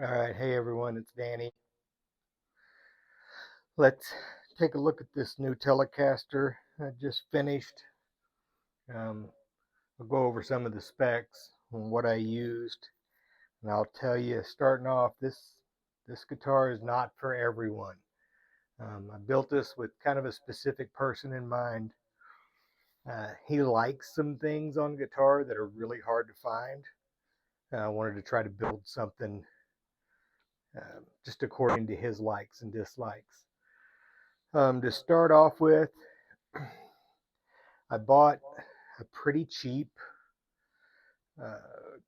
All right, hey everyone, it's Danny. Let's take a look at this new Telecaster I just finished. Um, I'll go over some of the specs and what I used, and I'll tell you, starting off, this guitar is not for everyone. I built this with kind of a specific person in mind. He likes some things on guitar that are really hard to find. I wanted to try to build something just according to his likes and dislikes. To start off with, I bought a pretty cheap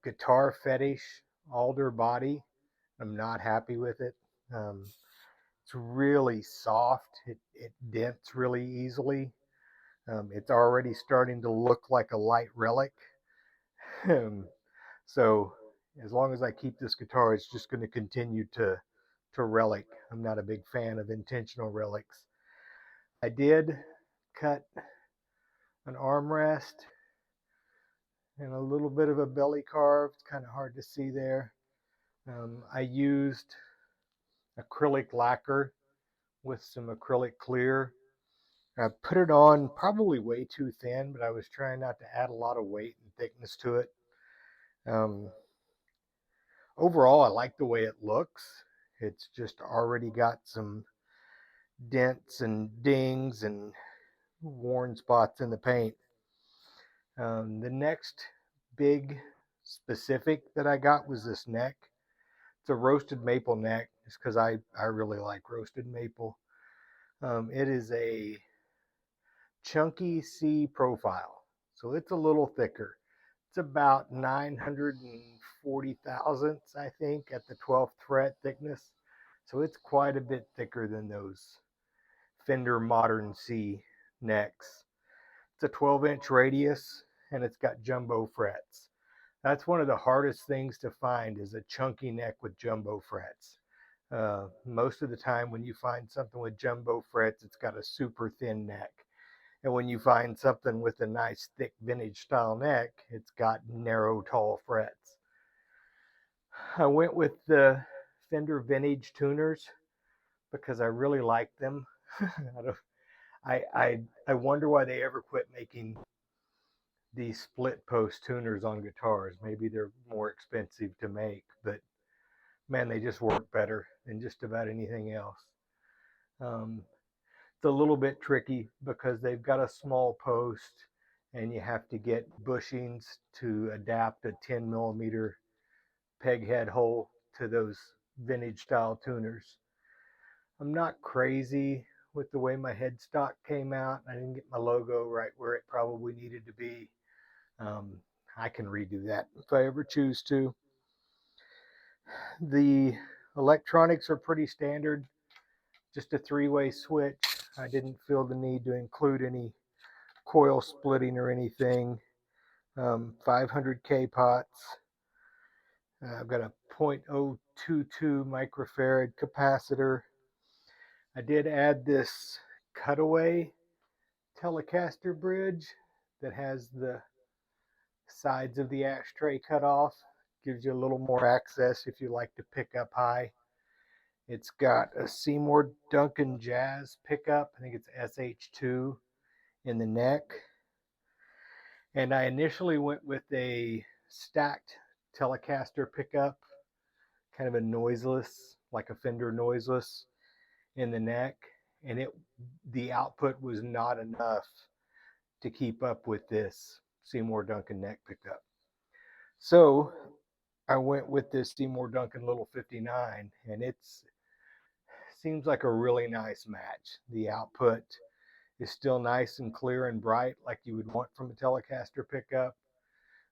guitar fetish alder body. I'm not happy with it. Um, it's really soft. It dents really easily. It's already starting to look like a light relic. Um, so as long as I keep this guitar, it's just going to continue to relic. I'm not a big fan of intentional relics. I did cut an armrest and a little bit of a belly carve. It's kind of hard to see there. I used acrylic lacquer with some acrylic clear. I put it on probably way too thin, but I was trying not to add a lot of weight and thickness to it. Um, Overall, I like the way it looks. It's just already got some dents and dings and worn spots in the paint. The next big specific that I got was this neck. It's a roasted maple neck, just because I really like roasted maple. It is a chunky C profile, so it's a little thicker. It's about 940 thousandths, I think, at the 12th fret thickness. So it's quite a bit thicker than those Fender Modern C necks. It's a 12-inch radius and it's got jumbo frets. That's one of the hardest things to find is a chunky neck with jumbo frets. Most of the time when you find something with jumbo frets, it's got a super thin neck. And when you find something with a nice thick vintage style neck, it's got narrow, tall frets. I went with the Fender vintage tuners because I really like them. I wonder why they ever quit making these split post tuners on guitars. Maybe they're more expensive to make, but man, they just work better than just about anything else. Um, it's a little bit tricky because they've got a small post and you have to get bushings to adapt a 10 millimeter peg head hole to those vintage style tuners. I'm not crazy with the way my headstock came out. I didn't get my logo right where it probably needed to be. Um, I can redo that if I ever choose to. The electronics are pretty standard, just a three-way switch. I didn't feel the need to include any coil splitting or anything. 500K pots. I've got a 0.022 microfarad capacitor. I did add this cutaway Telecaster bridge that has the sides of the ashtray cut off. Gives you a little more access if you like to pick up high. It's got a Seymour Duncan Jazz pickup. I think it's SH2 in the neck. And I initially went with a stacked Telecaster pickup, kind of a noiseless, like a Fender noiseless in the neck. And the output was not enough to keep up with this Seymour Duncan neck pickup. So I went with this Seymour Duncan Little 59, and it seems like a really nice match. The output is still nice and clear and bright, like you would want from a Telecaster pickup,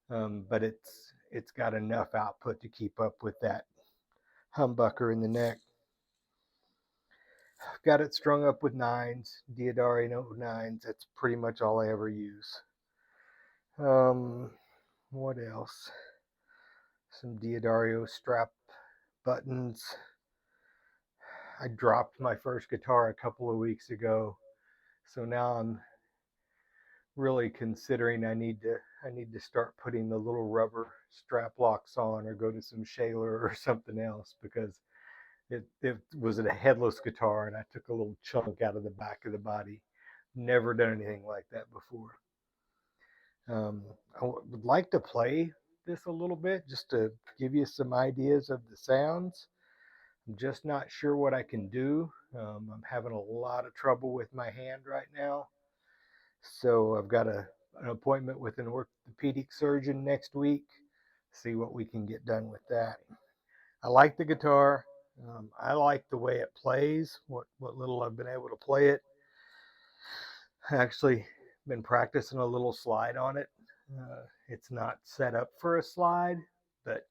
but it's got enough output to keep up with that humbucker in the neck. Got it strung up with nines, Diodari Note nines. That's pretty much all I ever use. Um, what else? Some Diodario strap buttons. I dropped my first guitar a couple of weeks ago, so now I'm really considering I need to start putting the little rubber strap locks on, or go to some Shaler or something else, because it was a headless guitar and I took a little chunk out of the back of the body. Never done anything like that before. I would like to play this a little bit just to give you some ideas of the sounds. I'm just not sure what I can do. I'm having a lot of trouble with my hand right now. So I've got an appointment with an orthopedic surgeon next week. See what we can get done with that. I like the guitar. I like the way it plays. What little I've been able to play it. I actually been practicing a little slide on it. It's not set up for a slide, but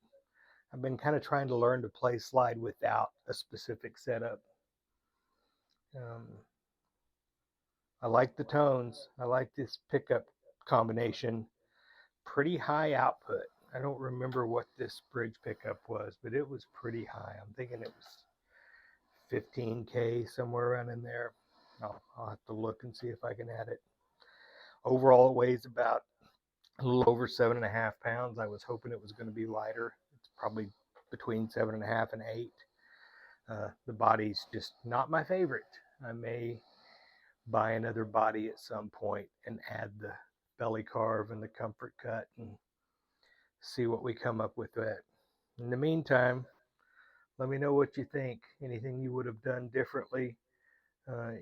I've been kind of trying to learn to play slide without a specific setup. Um, I like the tones. I like this pickup combination. Pretty high output. I don't remember what this bridge pickup was, but it was pretty high. I'm thinking it was 15K, somewhere around in there. I'll have to look and see if I can add it. Overall, it weighs about a little over 7.5 pounds. I was hoping it was going to be lighter. It's probably between 7.5 and 8. The body's just not my favorite. I may buy another body at some point and add the belly carve and the comfort cut and see what we come up with that. In the meantime, let me know what you think. Anything you would have done differently,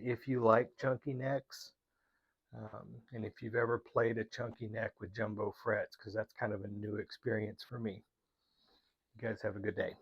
if you like chunky necks, and if you've ever played a chunky neck with jumbo frets, because that's kind of a new experience for me. You guys have a good day.